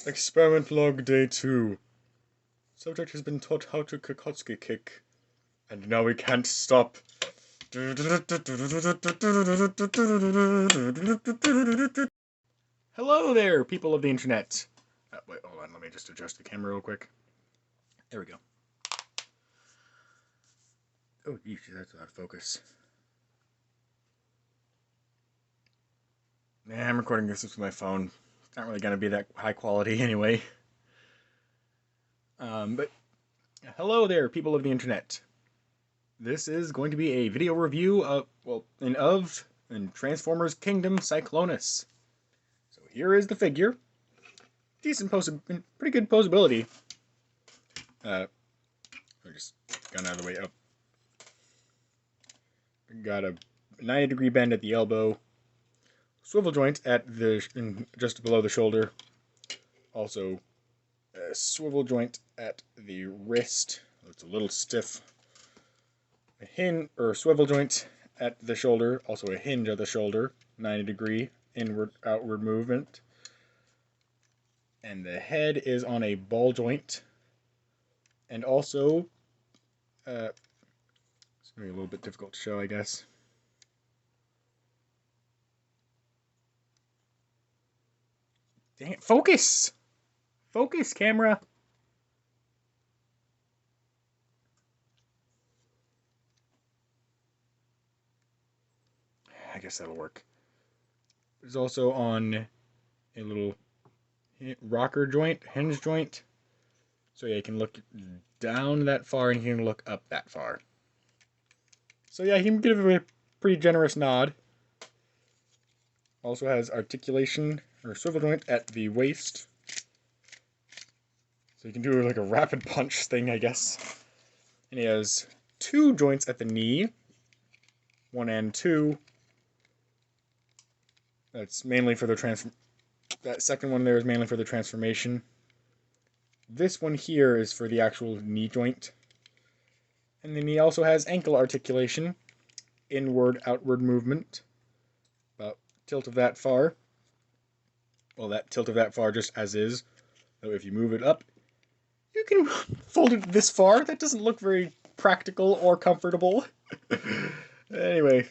Experiment log day 2. Subject has been taught how to Kikotski kick, and now he can't stop. Hello there, people of the internet. Wait, hold on, let me just adjust the camera real quick. There we go. Oh, geez, that's out of focus. Nah, I'm recording this with my phone. It's not really going to be that high quality anyway. But hello there, people of the internet. This is going to be a video review of, in Transformers Kingdom Cyclonus. So here is the figure. Decent pretty good posability. I just got out of the way up. Got a 90-degree bend at the elbow. Swivel joint at just below the shoulder. Also, a swivel joint at the wrist. It's a little stiff. A hinge or swivel joint at the shoulder. Also a hinge at the shoulder. 90-degree inward-outward movement. And the head is on a ball joint. And also, it's gonna be a little bit difficult to show, I guess. Dang it, focus! Focus, camera! I guess that'll work. There's also on a little rocker joint, hinge joint. So yeah, you can look down that far and you can look up that far. So yeah, he can give a pretty generous nod. Also has articulation or swivel joint at the waist. So you can do like a rapid punch thing, I guess. And he has 2 joints at the knee. 1 and 2. That's mainly for the that second one there is mainly for the transformation. This one here is for the actual knee joint. And then he also has ankle articulation, inward, outward movement. About tilt of that far. Well, that tilt of that far just as is. So if you move it up, you can fold it this far. That doesn't look very practical or comfortable. Anyway.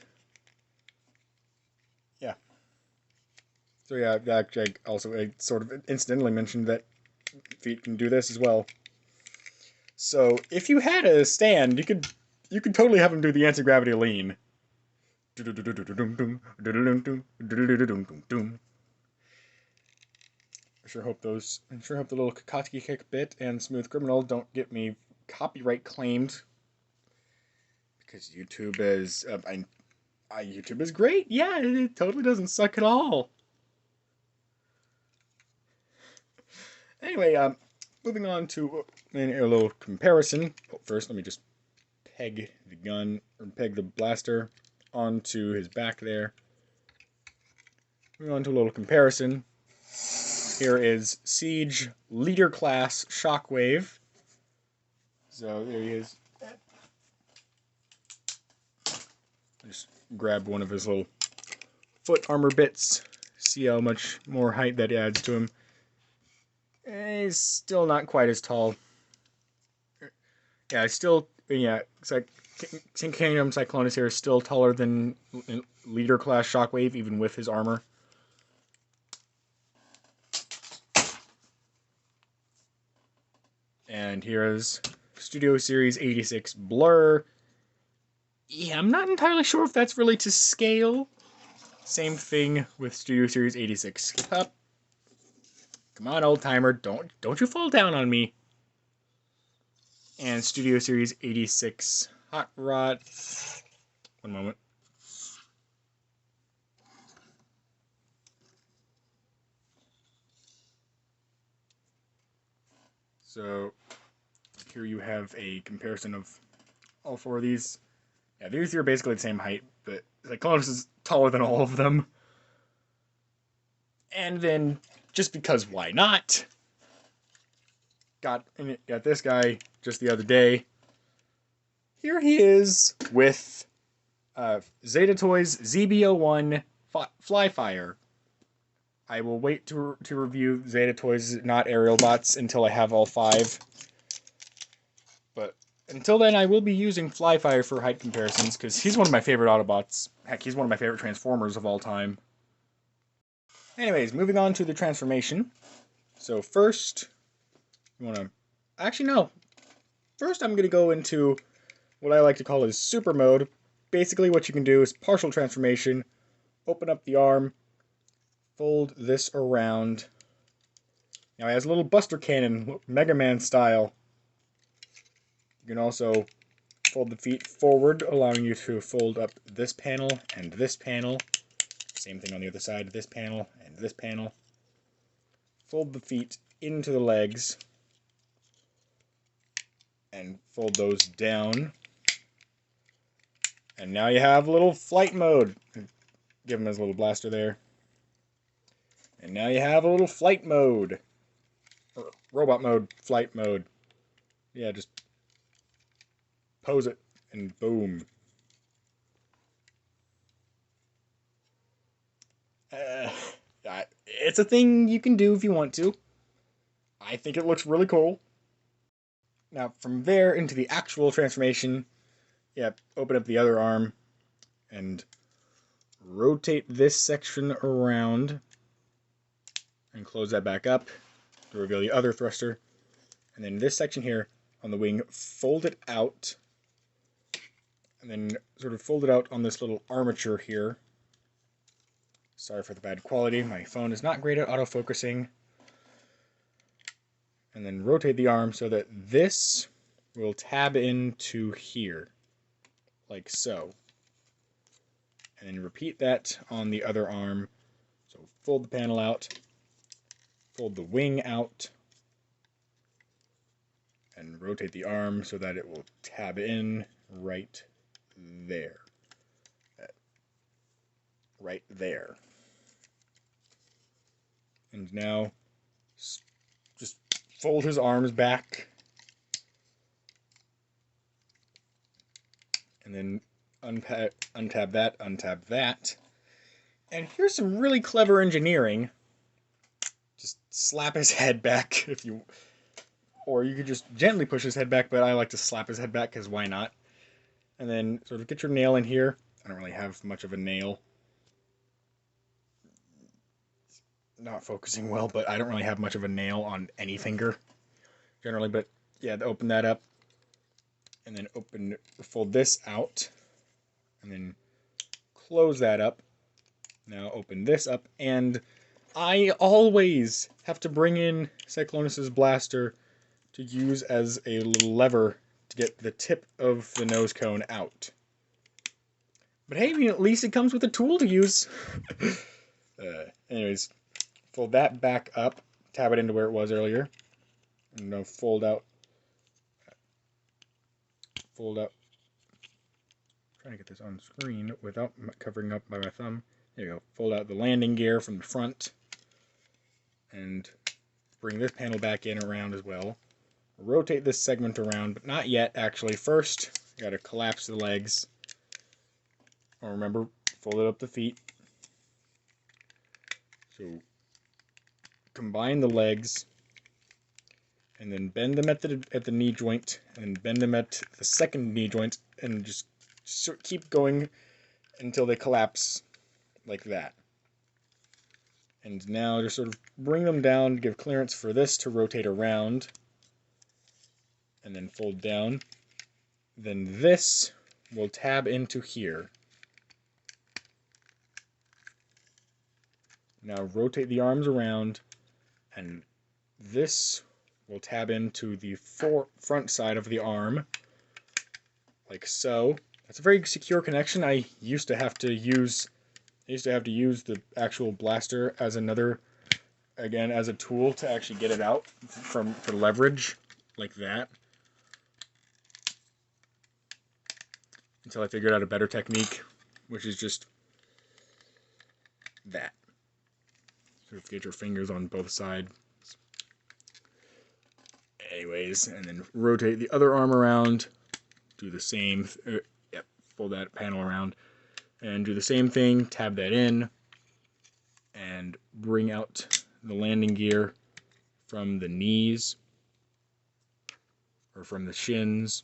Yeah. So yeah, actually, I sort of incidentally mentioned that feet can do this as well. So if you had a stand, you could totally have him do the anti-gravity lean. I sure hope the little Kakotski kick bit and Smooth Criminal don't get me copyright claimed. Because YouTube is YouTube is great. Yeah, it totally doesn't suck at all. Anyway, moving on to a little comparison. Oh, first, let me just peg the gun, or peg the blaster onto his back there. Moving on to a little comparison. Here is Siege Leader Class Shockwave. So there he is. Just grab one of his little foot armor bits. See how much more height that adds to him. He's still not quite as tall. Yeah, it's like Kingdom Cyclonus here is still taller than Leader Class Shockwave, even with his armor. And here is Studio Series 86 Blur. Yeah, I'm not entirely sure if that's really to scale. Same thing with Studio Series 86 Cup. Come on, old timer, don't you fall down on me. And Studio Series 86 Hot Rod. One moment. So here you have a comparison of all 4 of these. Yeah, these are basically the same height, but Cyclonus is taller than all of them. And then, just because why not, got this guy just the other day. Here he is with Zeta Toys ZB01 Flyfire. I will wait to review Zeta Toys Not Aerial Bots until I have all 5. But until then, I will be using Flyfire for height comparisons, because he's one of my favorite Autobots. Heck, he's one of my favorite Transformers of all time. Anyways, moving on to the transformation. So first, you want to... Actually, no. First, I'm going to go into what I like to call as super mode. Basically, what you can do is partial transformation, open up the arm, fold this around. Now, it has a little Buster Cannon, Mega Man style. You can also fold the feet forward, allowing you to fold up this panel and this panel. Same thing on the other side, this panel and this panel. Fold the feet into the legs and fold those down. And now you have a little flight mode. Give him his little blaster there. And now you have a little flight mode. Or robot mode, flight mode. Yeah, just pose it and boom. It's a thing you can do if you want to. I think it looks really cool. Now, from there into the actual transformation, open up the other arm and rotate this section around and close that back up to reveal the other thruster. And then this section here on the wing, fold it out and then sort of fold it out on this little armature here. Sorry for the bad quality, my phone is not great at autofocusing. And then rotate the arm so that this will tab into here, like so. And then repeat that on the other arm. So fold the panel out, fold the wing out, and rotate the arm so that it will tab in right there. Right there. And now just fold his arms back. And then untab that. And here's some really clever engineering. Just slap his head back if you... Or you could just gently push his head back, but I like to slap his head back because why not? And then sort of get your nail in here. I don't really have much of a nail. Not focusing well, but I don't really have much of a nail on any finger generally. But yeah, open that up. And then fold this out. And then close that up. Now open this up. And I always have to bring in Cyclonus' blaster to use as a little lever to get the tip of the nose cone out. But hey, I mean, at least it comes with a tool to use. Anyways, fold that back up, tab it into where it was earlier, and now fold out. Trying to get this on screen without covering up by my thumb. There you go. Fold out the landing gear from the front, and bring this panel back in around as well. Rotate this segment around, but not yet, actually. First, you gotta collapse the legs. Or remember, fold up the feet. So, combine the legs, and then bend them at the knee joint, and bend them at the second knee joint, and just keep going until they collapse like that. And now just sort of bring them down to give clearance for this to rotate around. And then fold down. Then this will tab into here. Now rotate the arms around, and this will tab into the front side of the arm, like so. That's a very secure connection. I used to have to use the actual blaster as as a tool to actually get it out for leverage, like that. Until I figured out a better technique, which is just that. Sort of get your fingers on both sides. Anyways, and then rotate the other arm around. Do the same. Fold that panel around. And do the same thing. Tab that in. And bring out the landing gear from the knees or from the shins.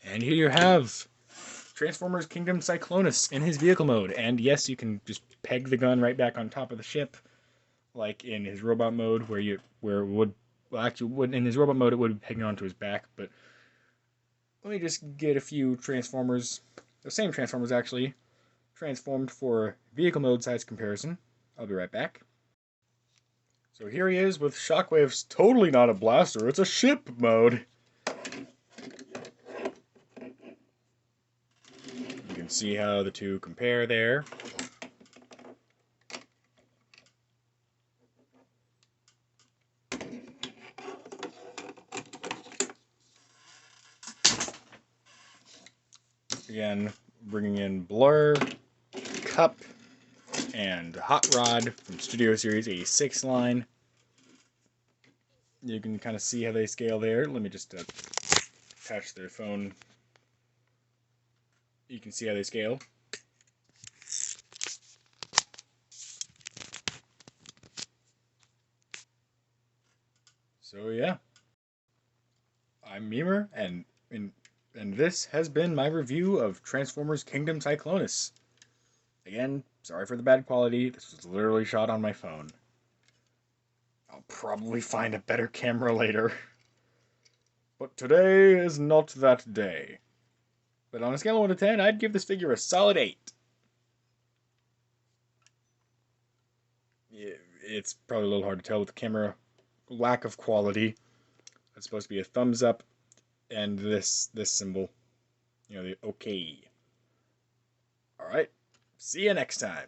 And here you have Transformers Kingdom Cyclonus in his vehicle mode. And yes, you can just peg the gun right back on top of the ship, like in his robot mode, where it would, well, actually, in his robot mode, it would be pegging onto his back. But let me just get a few Transformers, the same Transformers actually, transformed for vehicle mode size comparison. I'll be right back. So here he is with Shockwave's totally not a blaster, it's a ship mode. You can see how the two compare there. Again, bringing in Blur, Cup, and Hot Rod from Studio Series 86 line. You can kind of see how they scale there. Let me just attach their phone. You can see how they scale. So yeah, I'm Memer, and this has been my review of Transformers Kingdom Cyclonus. Again, sorry for the bad quality. This was literally shot on my phone. I'll probably find a better camera later. But today is not that day. But on a scale of 1 to 10, I'd give this figure a solid 8. It's probably a little hard to tell with the camera lack of quality. It's supposed to be a thumbs up and this symbol. You know, the OK. Alright, see you next time.